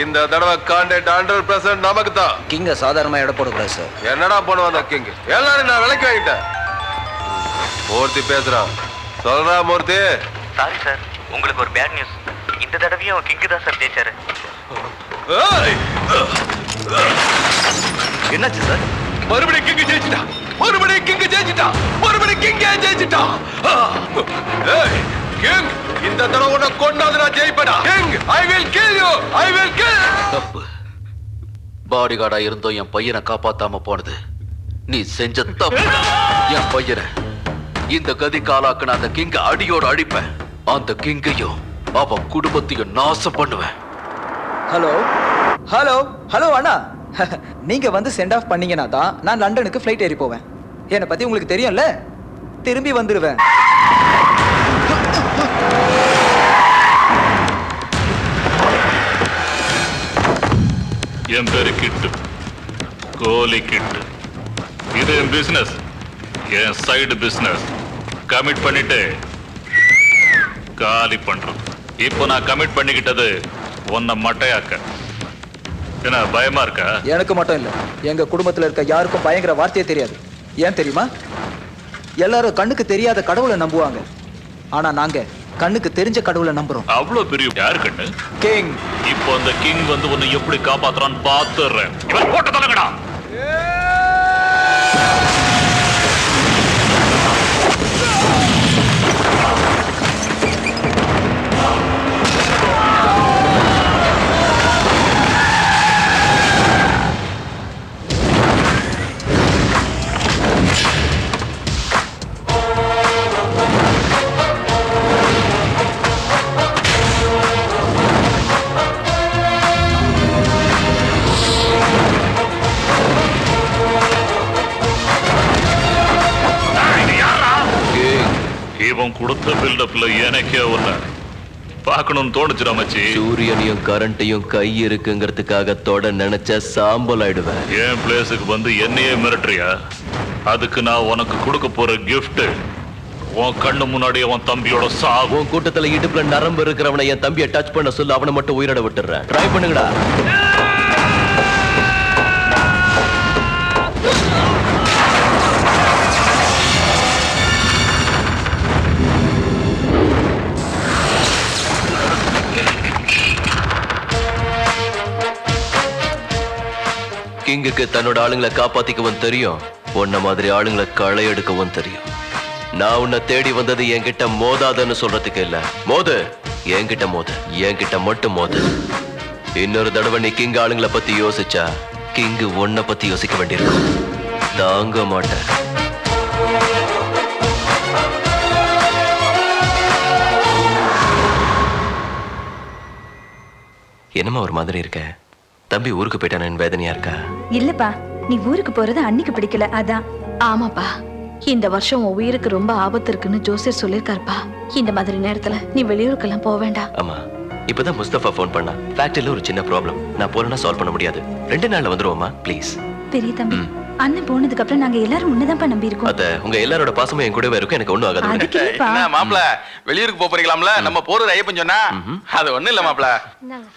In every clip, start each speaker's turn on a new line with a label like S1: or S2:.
S1: இந்த தடவை கான்ட்ராக்ட் 100% நமக்கு தான்.
S2: கிங்க சாதாரணமா எடை போடக்கூடாது சார்.
S1: என்னடா பண்ணுவாங்க கிங்? எல்லாரும் நான் விலைக்கு வாங்கிட்டேன். மூர்த்தி பேசுறான். சொல்றா மூர்த்தி.
S3: சாரி சார், உங்களுக்கு ஒரு பேட் நியூஸ். இந்த தடவையும் கிங் தான் சார் ஜெயிச்சாரு.
S2: என்னாச்சு சார்?
S1: மறுபடியும் கிங் ஜெயிச்சிட்டா. மறுபடியும் கிங் ஜெயிச்சிட்டா. மறுபடியும் கிங் ஜெயிச்சிட்டா. கிங், இந்த தடவை உன்னை கொண்டாந்து நான் ஜெயிப்பேனா? King, I will kill you. I will kill.
S4: தப்பு. பாடி கார்டா இருந்தோம் என் பையனை காப்பாத்தாம போனது நீ செஞ்ச தப்பு. என் பையனை இந்த கதி காலாக்குன அந்த கிங்க அடியோட அடிப்பேன். அந்த கிங்கையும் அவன் குடும்பத்தையும் நாசம் பண்ணுவேன்.
S2: ஹலோ ஹலோ ஹலோ அண்ணா, நீங்க வந்து சென்ட் ஆஃப் பண்ணீங்கன்னா தான் நான் லண்டனுக்கு ஃப்ளைட் ஏறி போவேன். என்னை பத்தி உங்களுக்கு தெரியும்ல, திரும்பி வந்துடுவேன்.
S5: என் பேரு கிட்டு, கோலி கிட்டு. இது என் பிசினஸ், என் சைடு பிசினஸ். கமிட் பண்ணிட்டு காலி பண்றோம். இப்போ நான் கமிட் பண்ணிக்கிட்டது உன்னை மட்டையாக்க. என்ன பயமா இருக்கா?
S2: எனக்கு மட்டும் இல்ல, எங்க குடும்பத்துல இருக்க யாருக்கும் பயங்கர வார்த்தையே தெரியாது. ஏன் தெரியுமா? எல்லாரும் கண்ணுக்கு தெரியாத கடவுளை நம்புவாங்க, ஆனா நாங்க கண்ணுக்கு தெரிஞ்ச கடவுளை நம்புறோம்.
S5: அவ்வளவு பெரிய யாரு கண்ணு?
S2: கிங்.
S5: இப்போ அந்த கிங் வந்து உன்னை எப்படி காப்பாத்துறான்னு பாத்துறேன். இவன் போட்டு தலங்கடா. இவன் கொடுத்த பில்டப்ல எனக்கே ஒண்ணு பார்க்கணும்னு தோணுச்சுடா மச்சி.
S6: சூரியனையும் கரண்டையும் கை இருக்குங்கிறதுக்காக தொட நினைச்ச சாம்பல் ஆயிடுவேன்.
S5: என் பிளேஸுக்கு வந்து என்னையே மிரட்டுறியா? அதுக்கு நான் உனக்கு கொடுக்க போற கிஃப்ட் உன் கண்ணு முன்னாடி உன் தம்பியோட சாவு.
S6: உன் கூட்டத்துல இடுப்புல நரம்பு இருக்கிறவனை என் தம்பியை டச் பண்ண சொல்லு, அவனை மட்டும் உயிரோட விட்டுறேன். ட்ரை பண்ணுங்கடா. கிங்குக்கு தன்னோட ஆளுங்களை காப்பாத்திக்கவும் தெரியும், உன்ன மாதிரி ஆளுங்களை களை எடுக்கவும் தெரியும். நான் உன்னை தேடி வந்தது என்கிட்ட மோதாதன்னு சொல்றதுக்கு இல்ல. மோது, என்கிட்ட மோது, என்கிட்ட மட்டும் மோது. இன்னொரு தடவை நீ கிங் ஆளுங்களை பத்தி யோசிச்சா கிங்கு உன்னை பத்தி யோசிக்க வேண்டியிருக்கும். தாங்க மாட்டேன். என்னமா ஒரு மாதிரி இருக்க? தம்பி ஊருக்கு போயிட்டானு வேதனையா இருக்கா?
S7: இல்லப்பா, நீ ஊருக்கு போறது அன்னைக்கு பிடிக்கல, அதான்.
S8: ஆமாப்பா, இந்த வருஷம் உன் உயிருக்கு ரொம்ப ஆபத்து இருக்குன்னு ஜோசியர் சொல்லிருக்காருப்பா. இந்த மாதிரி நேரத்துல நீ வெளியூருக்கெல்லாம் போக வேண்டாம்.
S6: ஆமா, இப்பதான் முஸ்தபா போன் பண்ணா. ஃபேக்டரியில ஒரு சின்ன ப்ராப்ளம், நான் போறேன்னா சால்வ் பண்ண முடியாது. 2 நாள்ல வந்துருவோமா ப்ளீஸ்?
S7: பெரிய தம்பி, அண்ணன் போனதுக்கு அப்புறம் நாங்க எல்லாரும் உன்னதான்ப்பா நம்பி இருக்கோம்.
S6: அத உங்க எல்லாரோட பாசமும் என் கூடவே இருக்கும், எனக்கு ஒண்ணும் ஆகாது.
S9: என்ன மாப்ள, வெளியூருக்கு போறீங்களாம்ல? நம்ம போறது ஐயப்பன் சொன்னா அது ஒண்ணு இல்ல மாப்ள.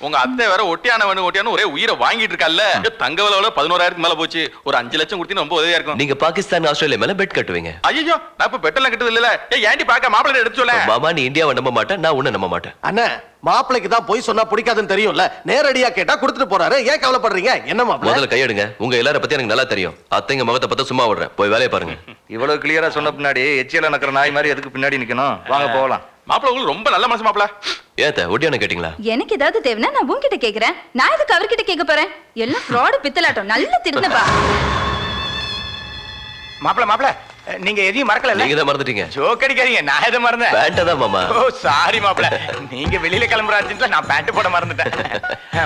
S9: உங்க அத்தை வேற ஒட்டியான ஒரே உயிரை வாங்கிட்டு இருக்கல்ல. தங்க விலை 11,000 மேல போச்சு. ஒரு 5 லட்சம் கொடுத்தீங்கன்னா ரொம்ப உதவியா இருக்கும்.
S6: நீங்க பாகிஸ்தான் ஆஸ்திரேலியா மேல பெட் கட்டுவீங்க?
S9: ஐயோ, நான் இப்ப பெட்டெல்லாம் கட்டுறது இல்ல. ஏன்டி பாக்க மாப்ள எடுத்து சொல்ல.
S6: மாமா, நீ இந்தியாவை நம்ப மாட்டேன், நான் உன்னை நம்ப மாட்டேன்.
S10: அண்ணா, மாப்பிளைக்கு தான் போய் சொன்னா பிடிக்காதுன்னு தெரியும்ல, நேரடியா கேட்டா கொடுத்துட்டு போறாரு. ஏன் கவலைப்படுறீங்க? என்ன மாப்பிள?
S6: முதல்ல கையெடுங்க. உங்க எல்லார பத்தி எனக்கு நல்லா தெரியும். அத்தைங்க முகத்தை பார்த்தா சும்மா விடுறேன், போய் வேலையை பாருங்க.
S3: இவ்வளவு கிளியரா சொன்ன பின்னாடி எச்சியல நக்கற நாய் மாதிரி எதுக்கு பின்னாடி நிக்கணும்? வாங்க போகலாம்.
S9: மாப்ள உங்களுக்கு ரொம்ப நல்ல மனசு மாப்ள.
S6: ஏத்த ஒட்டியான கேட்டீங்களா?
S7: எனக்கு ஏதாவது தேவைன்னா நான் உன்கிட்ட கேக்குறேன். நான் எதுக்கு அவர்கிட்ட கேட்க போறேன்? எல்லாம் ஃப்ராட் பித்தலாட்டம். நல்லா திருந்தப்பா.
S3: மாப்ள நீங்க எதையும் மறக்கல.
S6: நீங்க தான் மறந்துட்டீங்க.
S3: ஜோக் அடிக்காதீங்க, நான் எதை மறந்தேன்?
S6: பேண்ட் தான் மாமா.
S3: ஓ சாரி மாப்ள, நீங்க வெளியில கிளம்புற அர்ஜென்ட்ல நான் பேண்ட் போட மறந்துட்டேன்.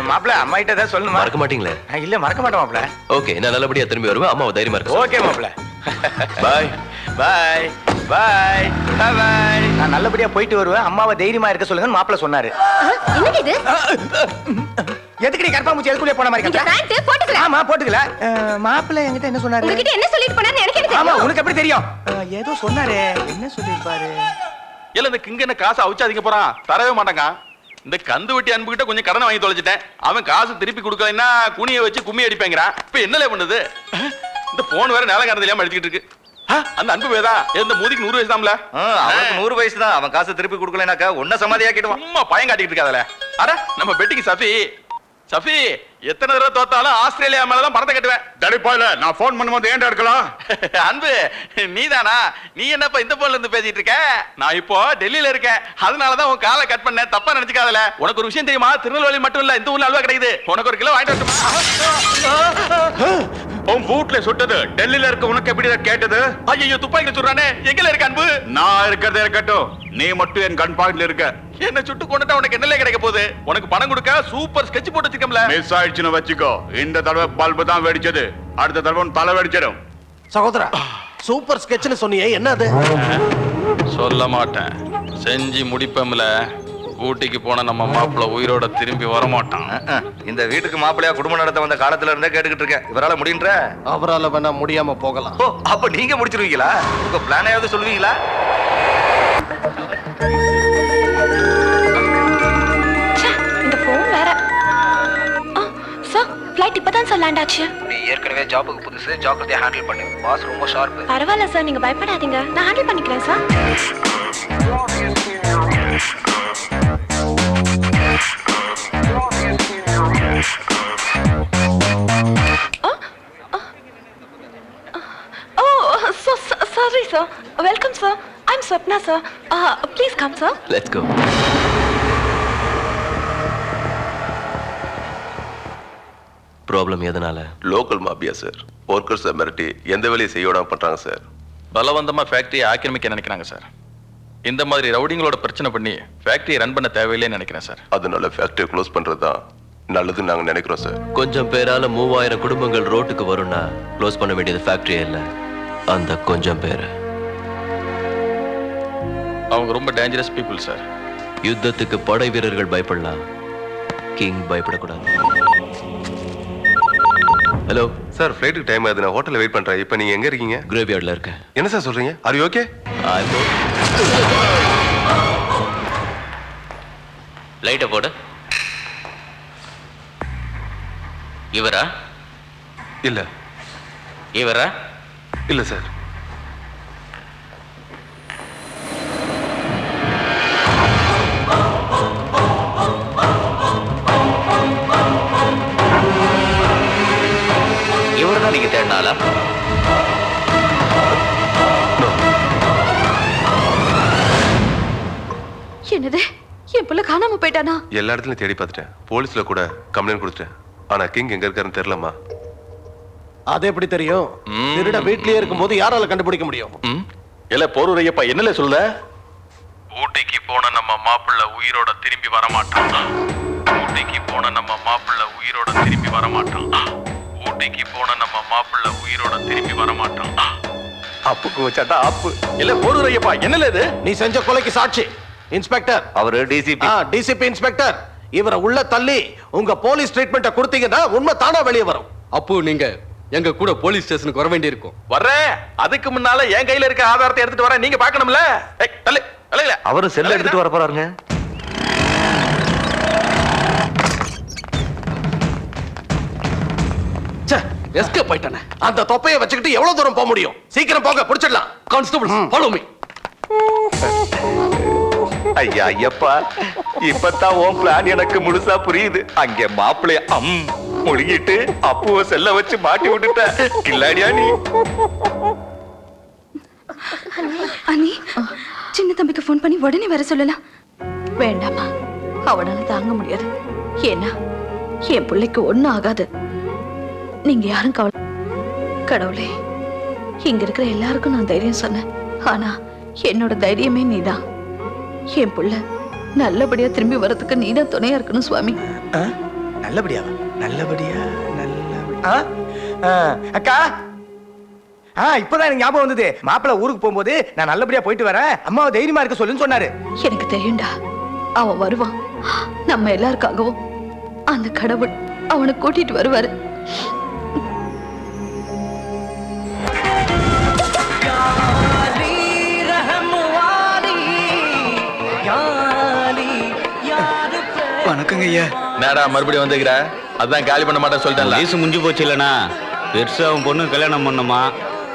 S3: மாப்ள, அம்மா கிட்ட தான் சொல்லணுமா?
S6: மறக்க மாட்டீங்களே?
S3: இல்ல மறக்க மாட்டேன் மாப்ள.
S6: ஓகே, நான் நல்லபடியா திரும்பி வருவேன். அம்மாவை தைரியமா இருக்க.
S3: ஓகே மாப்ள.
S6: பாய்
S3: பாய் பாய் பாய். நான் நல்லபடியா போயிட்டு வருவேன். அம்மாவை தைரியமா இருக்க சொல்லுங்கன்னு மாப்ள சொன்னாரு.
S7: என்னங்க இது?
S3: எதுக்கு நீ கர்ப்பாமூச்சி எதுக்குள்ளே போன மாதிரி
S7: நீங்க
S3: இருக்கா?
S7: பேண்ட் போட்டுக்கல.
S3: ஆமா போட்டுக்கல. மாப்ள என்கிட்ட என்ன சொன்னாரு?
S7: உங்ககிட்ட என்ன சொல்லிட்டு போனாரு எனக்கு என்ன
S3: ஆமா,
S7: தெரியும்?
S3: உனக்கு எப்படி தெரியும்? ஏதோ சொன்னாரே, என்ன சொல்லிருப்பாரு?
S9: இல்ல இந்த கிங் என்ன காசு அவுச்சாதீங்க போறான், தரவே மாட்டாங்க. இந்த கந்து வெட்டி அன்புகிட்ட கொஞ்சம் கடனை வாங்கி தொலைச்சிட்டேன். அவன் காசு திருப்பி கொடுக்கலைன்னா குனியை வச்சு கும்மி அடிப்பேங்கிறான். இப்ப என்னல பண்ணுது? இந்த போன் வேற நேரம் காரணம் இல்லாம அடிச்சுக்கிட்டு இருக்கு. அந்த அன்பு வேதா எந்த மோதிக்கு 100 வயசு தான்ல.
S3: அவனுக்கு 100 வயசு தான். அவன் காசு திருப்பி கொடுக்கலனாக்கா உன்ன சமாதியாக்கிடுவான்.
S9: சும்மா பயம் காட்டிட்டு இருக்காதல. அட நம்ம பெட்டிக்கு சஃபி எத்தனை தடவை தோத்தாலும் ஆஸ்திரேலியா மேலதான் பணத்தை கட்டுவேன்.
S5: தடிப்பாயில நான் போன் பண்ணும்போது ஏன்டா எடுக்கலாம்?
S9: அன்பு நீதானா? நீ என்னப்பா இந்த போன்ல இருந்து பேசிட்டு இருக்க? நான் இப்போ டெல்லியில இருக்கேன். அதனாலதான் உன் காலை கட் பண்ணேன். தப்பா நினைச்சுக்காதல. உனக்கு ஒரு விஷயம் தெரியுமா? திருநெல்வேலி மட்டும் இல்ல, இந்த ஊர்ல அல்வா கிடைக்குது. உனக்கு 1 கிலோ வாங்கிட்டு வரட்டுமா?
S5: உன் பூட்ல சுட்டது டெல்லியில இருக்க உனக்கு எப்படி கேட்டது?
S9: ஐயோ துப்பாக்கி சொல்றானே. எங்கல இருக்க அன்பு?
S5: நான் இருக்கிறதே இருக்கட்டும், நீ மட்டும் என் கண் பாயிண்ட்ல இருக்க.
S9: என்ன சுட்டு கொண்டுட்டா உனக்கு என்னலே கிடைக்க போகுது? உனக்கு பணம் கொடுக்க சூப்பர் ஸ்கெட்ச் போட்டு வச்சிருக்கோம்ல.
S5: மிஸ் ஆயிடுச்சுன்னு வச்சுக்கோ. இந்த தடவை பல்பு தான் வெடிச்சது, அடுத்த தடவை தலை வெடிச்சிடும்.
S10: சகோதரா, சூப்பர் ஸ்கெட்ச்னு சொன்னியே, என்ன அது?
S9: சொல்ல மாட்டேன். செஞ்சு முடிப்போம்ல. ஊட்டிக்கு போன நம்ம மாப்பிள்ள உயிரோட திரும்பி வர மாட்டான்.
S3: இந்த வீட்டுக்கு மாப்பிள்ளையா குடும்பம் நடத்த வந்த காலத்துல இருந்தே கேட்டுக்கிட்டு இருக்கேன். இவரால முடியுன்ற?
S10: அவரால வேணா முடியாம போகலாம்.
S3: ஓ, அப்ப நீங்க முடிச்சிருவீங்களா? உங்க பிளானையாவது சொல்லுவீங்களா?
S8: இந்த போன் வேற. சார், ஃளைட் இப்பதான் சார் லேண்ட் ஆச்சு.
S2: நீ ஏற்கனவே ஜாபுக்கு புதுசு, ஜாக்கிரதையா ஹேண்டில் பண்ணு. பாஸ் ரொம்ப ஷார்ப்.
S8: பரவாயில்ல சார், நீங்க பயப்படாதீங்க. நான் ஹேண்டில் பண்ணிக்கிறேன் sir. Sorry, sir. Welcome, sir. I'm Swapna, sir. Please come, sir.
S6: Let's go. Problem எதனால?
S1: Local mafia sir. ஒர்க்கர்ஸை மிரட்டி எந்த வேலையை செய்ய விடாம பண்றாங்க சார்.
S9: பலவந்தமா ஃபேக்டரியை ஆக்கிரமிக்க நினைக்கிறாங்க சார். இந்த மாதிரி ரவுடிங்களோட பிரச்சனை பண்ணி ஃபேக்டரியை ரன் பண்ண தேவையில்லைன்னு நினைக்கிறேன் சார்.
S1: அதனால ஃபேக்டரியை க்ளோஸ் பண்றது தான் நல்லதுன்னு நாங்க நினைக்கிறோம் சார்.
S6: கொஞ்சம் பேரால 3000 குடும்பங்கள் ரோட்டுக்கு வரும்னா க்ளோஸ் பண்ண வேண்டியது ஃபேக்டரியே இல்ல, அந்த கொஞ்சம் பேர்.
S9: அவங்க ரொம்ப டேஞ்சரஸ் பீப்புள் சார்.
S6: யுத்தத்துக்கு படை வீரர்கள் பயப்படலாம், கிங் பயப்படக்கூடாது. ஹலோ
S1: சார், ஃப்ளைட்டுக்கு டைம் ஆகுது. நான் ஹோட்டல்ல வெயிட் பண்றேன். இப்போ நீங்க எங்க இருக்கீங்க?
S6: கிரேவ்யார்ட்ல இருக்கேன்.
S1: என்ன சார் சொல்றீங்க? Are you okay?
S4: லைட்டை போடு. இவரா?
S1: இல்ல.
S4: இவரா?
S1: இல்ல சார்.
S4: இவர்தான் நீங்க தேடினாலா?
S8: என்னது, என் புள்ள காணாம போயிட்டானா?
S1: எல்லா இடத்துலயும் தேடி பார்த்துட்டேன். போலீஸ்ல கூட கம்ப்ளைண்ட் கொடுத்துட்டேன். ஆனா கிங் எங்க இருக்காருன்னு தெரியலமா.
S10: அது எப்படி தெரியும்? திருட வீட்லயே இருக்கும்போது யாரால கண்டுபிடிக்க முடியும்?
S9: இல்ல போரூர் ஐயப்பா, என்னல சொல்ல? ஊட்டிக்கு போன நம்ம மாப்பிள்ள உயிரோட திரும்பி வர மாட்டான். ஊட்டிக்கு போன நம்ம மாப்பிள்ள உயிரோட திரும்பி வர மாட்டான். ஊட்டிக்கு போன நம்ம மாப்பிள்ள உயிரோட திரும்பி வர மாட்டான். அப்புக்கு வச்சாட்டா அப்பு. இல்ல போரூர் ஐயப்பா, என்னல இது?
S10: நீ செஞ்ச கொலைக்கு சாட்சி இன்ஸ்பெக்டர்.
S3: அவரு டிசிபி.
S10: TCP inspector. இவரை உள்ள தள்ளி உங்க போலீஸ் ட்ரீட்மெண்ட்டை கொடுத்தீங்கன்னா உண்மை தானா வெளியே வரும்.
S11: அப்போ நீங்க எங்க கூட போலீஸ் ஸ்டேஷனுக்கு வர வேண்டி இருக்கும்.
S9: வர்றேன். அதுக்கு முன்னால என் கையில இருக்க ஆதாரத்தை எடுத்துட்டு வர நீங்க பார்க்கணும்ல. தள்ளு தள்ளுல.
S3: அவரு செல்ல எடுத்துட்டு வர போறாருங்க.
S11: எஸ்கேப் ஆயிட்டானே.
S10: அந்த தொப்பையை வச்சுக்கிட்டு எவ்வளவு தூரம் போக முடியும்? சீக்கிரம் போங்க, புடிச்சிடலாம்.
S11: Constable, follow me.
S3: ஐயா ஐயப்பா, இப்பதான் உன் பிளான் எனக்கு முழுசா புரியுது. அங்க மாப்பிள்ளைய முழுகிட்டு அப்புவ செல்ல வச்சு மாட்டி விட்டுட்ட. கில்லாடியா நீ?
S7: அண்ணி, சின்ன தம்பிக்கு ஃபோன் பண்ணி உடனே வர சொல்லலாம்.
S8: வேண்டாமா, அவனால தாங்க முடியாது. ஏன்னா என் பிள்ளைக்கு ஒண்ணும் ஆகாது. நீங்க யாரும் கவலை. கடவுளே, இங்க இருக்கிற எல்லாருக்கும் நான் தைரியம் சொன்னேன். ஆனா என்னோட தைரியமே நீதான். என் புள்ள நல்லபடியா திரும்பி வரதுக்கு நீதான் துணையா இருக்கணும் சுவாமி.
S3: நல்லபடியா? நல்லபடியா? அக்கா, இப்பதான் எனக்கு ஞாபகம் வந்தது. மாப்பிள்ள ஊருக்கு போகும்போது நான் நல்லபடியா போயிட்டு வரேன், அம்மாவை தைரியமா இருக்க சொல்லுன்னு சொன்னாரு.
S8: எனக்கு தெரியும்டா, அவன் வருவான். நம்ம எல்லாருக்காகவும் அந்த கடவுள் அவனை கூட்டிட்டு வருவாரு.
S3: யாரு
S2: வணக்கங்க ஐயா.
S9: நேரா மறுபடியும் வந்துக்கிற அதான் காலி பண்ண மாட்டேன் சொல்லிட்டேன்.
S12: வயசு முடிஞ்சு போச்சு இல்லைண்ணா பெருசு அவன் பொண்ணு கல்யாணம் பண்ணுமா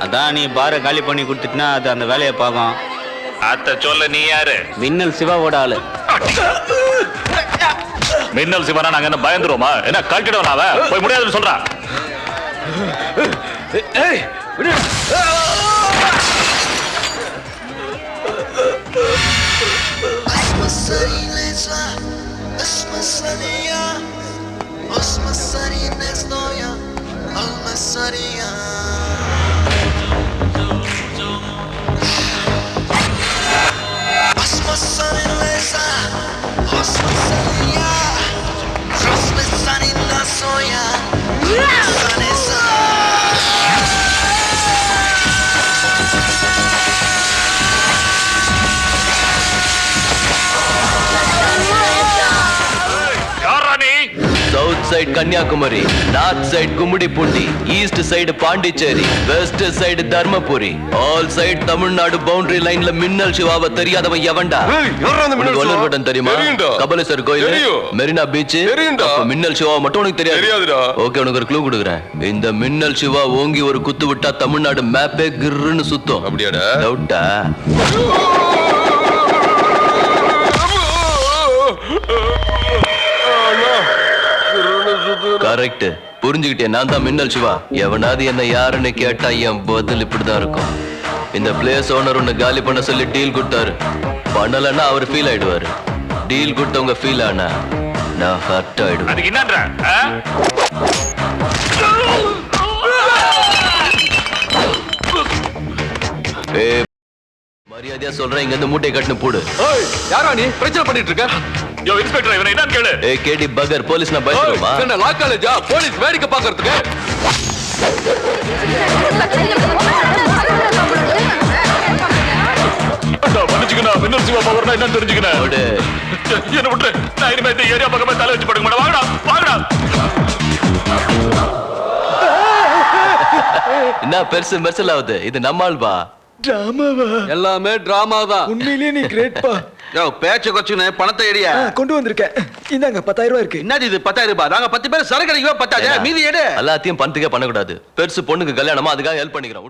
S12: அதான் நீ பாரை காலி பண்ணி கொடுத்துட்டுனா அது அந்த வேலையை பார்க்கும்.
S5: அத்த சொல்ல நீ யாரு?
S12: மின்னல் சிவாவோட ஆளு.
S5: மின்னல் சிவனா நாங்க என்ன பயந்துருவோமா? என்ன கட்டிடுவோம் அவன் போய் முடியாதுன்னு சொல்றான்.
S6: South side Kanniyakumari, north side Gummidipoondi, east side Pondicherry, west side Dharmapuri, all side Tamil Nadu boundary லைன்ல மின்னல் சிவாவை தெரியாதவன் எவன்டா? வல்லூர்கோட்டம் தெரியுமா? கபாலீஸ்வரர் கோயில், மெரினா பீச். மின்னல் சிவா மட்டும் உனக்கு தெரியாது. ஓகே, உனக்கு ஒரு க்ளூ கொடுக்குறேன். இந்த மின்னல் சிவா ஓங்கி ஒரு குத்து விட்டா தமிழ்நாடு மேப்பே கிர்ன்னு சுத்தும். அப்படியாடா? டவுட்டா? கரெக்ட், புரிஞ்சுக்கிட்டேன். நான் தான் மின்னல் சிவா. எவனாவது என்ன யாருன்னு கேட்டா என் பதில் இப்படிதான் இருக்கும். இந்த பிளேஸ் ஓனர் ஒன்னு காலி பண்ண சொல்லி டீல் கொடுத்தாரு. பண்ணலன்னா அவர் ஃபீல் ஆயிடுவாரு. டீல் கொடுத்தவங்க ஃபீல் ஆனா நான் ஹர்ட் ஆயிடுவேன்.
S5: அதுக்கு என்னன்ற?
S6: மரியாதையா சொல்றேன், இங்க இருந்து மூட்டை கட்டுன்னு போடு.
S11: யாரா நீ பிரச்சனை பண்ணிட்டு இருக்க?
S5: யோ இன்ஸ்பெக்டர், இவனை என்னன்னு கேளு.
S6: கேடி பகர், போலீஸ் நான் பயப்படுமா?
S11: என்ன லா காலேஜா? போலீஸ் வேடிக்கை பார்க்கிறதுக்கு?
S5: மன்னிச்சுக்கணும், மின்னல் சிவா பவர்னா என்னன்னு தெரிஞ்சுக்கணும். என்ன விட்டு நான் இனிமே இந்த ஏரியா பக்கமே தலை வச்சு படுக்க மாட்டேன். வாங்கடா வாங்கடா.
S6: என்ன பெருசு மெர்சல் ஆகுது? இது நம்மால்பா.
S2: டிராமாவா?
S11: எல்லாமே டிராமா தான்.
S2: உண்மையிலேயே நீ கிரேட்பா.
S9: யோ பேச்ச கொச்சுன்னு பணத்தை எடியா
S2: கொண்டு வந்திருக்கேன். இந்தாங்க 10,000 ரூபாய் இருக்கு.
S9: என்னது இது 10,000 ரூபாய்? நாங்க 10 பேர் சரக்கு அடிக்கவே பத்தாதே, மீதி எடு.
S6: எல்லாத்தையும் பணத்துக்கே பண்ணக்கூடாது. பெருசு பொண்ணுக்கு கல்யாணமா, அதுக்காக ஹெல்ப் பண்ணிக்கிறோம்.